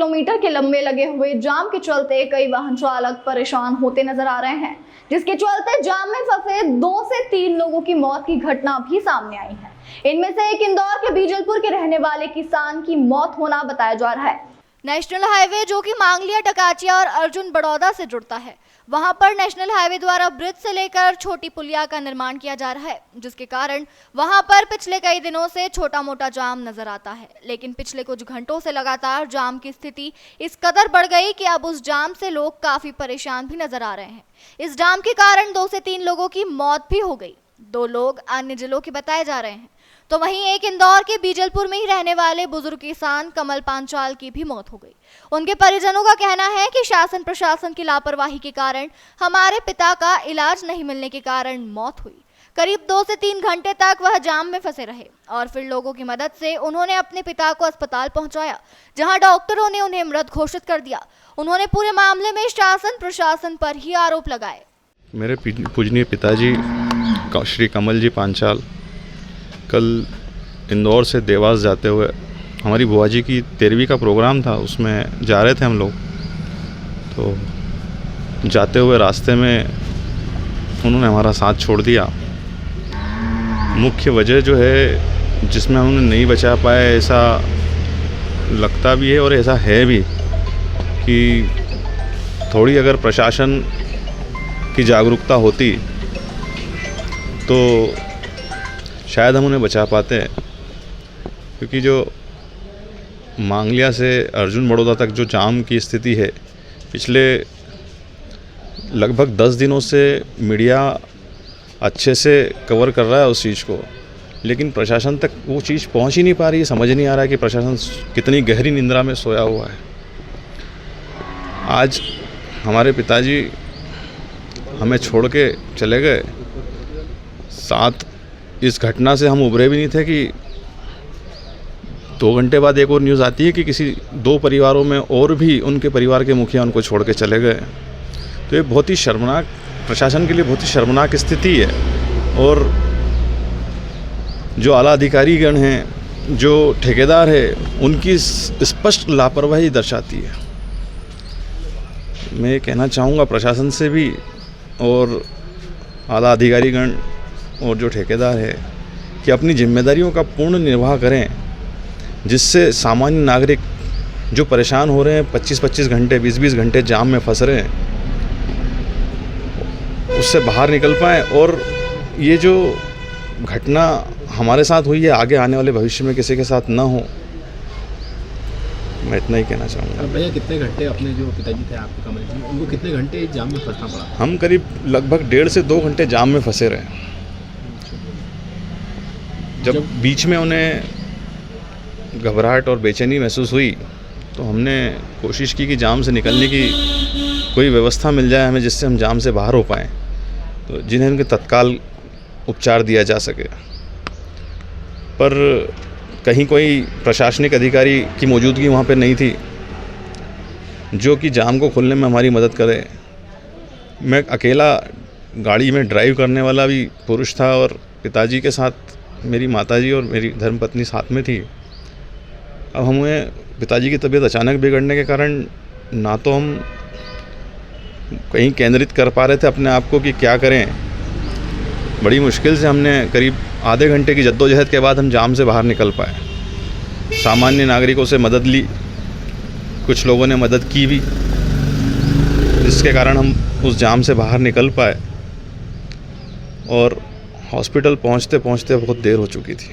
Kilometre के लंबे लगे हुए जाम के चलते कई वाहन चालक परेशान होते नजर आ रहे हैं, जिसके चलते जाम में फंसे 2 से 3 लोगों की मौत की घटना भी सामने आई है। इनमें से एक इंदौर के बीजलपुर के रहने वाले किसान की मौत होना बताया जा रहा है। नेशनल हाईवे जो कि मांगलिया, डकाचिया और अर्जुन बड़ौदा से जुड़ता है, वहां पर नेशनल हाईवे द्वारा ब्रिज से लेकर छोटी पुलिया का निर्माण किया जा रहा है, जिसके कारण वहां पर पिछले कई दिनों से छोटा मोटा जाम नजर आता है। लेकिन पिछले कुछ घंटों से लगातार जाम की स्थिति इस कदर बढ़ गई कि अब उस जाम से लोग काफी परेशान भी नजर आ रहे हैं। इस जाम के कारण 2 से 3 लोगों की मौत भी हो गई, 2 लोग अन्य जिलों के बताए जा रहे हैं। तो वहीं एक इंदौर के बीजलपुर में ही रहने वाले बुजुर्ग किसान कमल पांचाल की भी मौत हो गई। उनके परिजनों का कहना है कि शासन प्रशासन की लापरवाही के कारण हमारे पिता का इलाज नहीं मिलने के कारण मौत हुई। करीब 2 से 3 घंटे तक वह जाम में फंसे रहे और फिर लोगों की मदद से उन्होंने अपने पिता को अस्पताल पहुंचाया, जहां डॉक्टरों ने उन्हें मृत घोषित कर दिया। उन्होंने पूरे मामले में शासन प्रशासन पर ही आरोप लगाए। मेरे पूजनीय पिताजी श्री कमल जी पांचाल कल इंदौर से देवास जाते हुए, हमारी बुआ जी की 13वीं का प्रोग्राम था, उसमें जा रहे थे हम लोग। तो जाते हुए रास्ते में उन्होंने हमारा साथ छोड़ दिया। मुख्य वजह जो है जिसमें हम उन्हें नहीं बचा पाए, ऐसा लगता भी है और ऐसा है भी कि थोड़ी अगर प्रशासन की जागरूकता होती तो शायद हम उन्हें बचा पाते हैं, क्योंकि जो मांगलिया से अर्जुन बड़ौदा तक जो जाम की स्थिति है, पिछले लगभग 10 दिनों से मीडिया अच्छे से कवर कर रहा है उस चीज़ को, लेकिन प्रशासन तक वो चीज़ पहुंच ही नहीं पा रही है। समझ नहीं आ रहा है कि प्रशासन कितनी गहरी निंद्रा में सोया हुआ है। आज हमारे पिताजी हमें छोड़ के चले गए, साथ इस घटना से हम उभरे भी नहीं थे कि 2 घंटे बाद एक और न्यूज़ आती है कि किसी 2 परिवारों में और भी उनके परिवार के मुखिया उनको छोड़ के चले गए। तो ये बहुत ही शर्मनाक, प्रशासन के लिए बहुत ही शर्मनाक स्थिति है। और जो आला अधिकारीगण हैं, जो ठेकेदार है, उनकी स्पष्ट लापरवाही दर्शाती है। मैं कहना चाहूँगा प्रशासन से भी और आला अधिकारीगण और जो ठेकेदार है कि अपनी जिम्मेदारियों का पूर्ण निर्वाह करें, जिससे सामान्य नागरिक जो परेशान हो रहे हैं, 25-25 घंटे 20-20 घंटे जाम में फंस रहे हैं, उससे बाहर निकल पाएँ। और ये जो घटना हमारे साथ हुई है, आगे आने वाले भविष्य में किसी के साथ ना हो, मैं इतना ही कहना चाहूँगा। भैया, कितने घंटे अपने जो पिताजी थे आपके कमल जी, उनको कितने घंटे जाम में फंसना पड़ा? हम करीब लगभग 1.5 से 2 घंटे जाम में फंसे रहे। जब बीच में उन्हें घबराहट और बेचैनी महसूस हुई तो हमने कोशिश की कि जाम से निकलने की कोई व्यवस्था मिल जाए हमें, जिससे हम जाम से बाहर हो पाएँ, तो जिन्हें उनके तत्काल उपचार दिया जा सके। पर कहीं कोई प्रशासनिक अधिकारी की मौजूदगी वहाँ पे नहीं थी जो कि जाम को खोलने में हमारी मदद करे। मैं अकेला गाड़ी में ड्राइव करने वाला भी पुरुष था और पिताजी के साथ मेरी माताजी और मेरी धर्मपत्नी साथ में थी। अब हमें पिताजी की तबीयत अचानक बिगड़ने के कारण ना तो हम कहीं केंद्रित कर पा रहे थे अपने आप को कि क्या करें। बड़ी मुश्किल से हमने करीब आधे घंटे की जद्दोजहद के बाद हम जाम से बाहर निकल पाए। सामान्य नागरिकों से मदद ली, कुछ लोगों ने मदद की भी, जिसके कारण हम उस जाम से बाहर निकल पाए और हॉस्पिटल पहुंचते पहुंचते बहुत देर हो चुकी थी।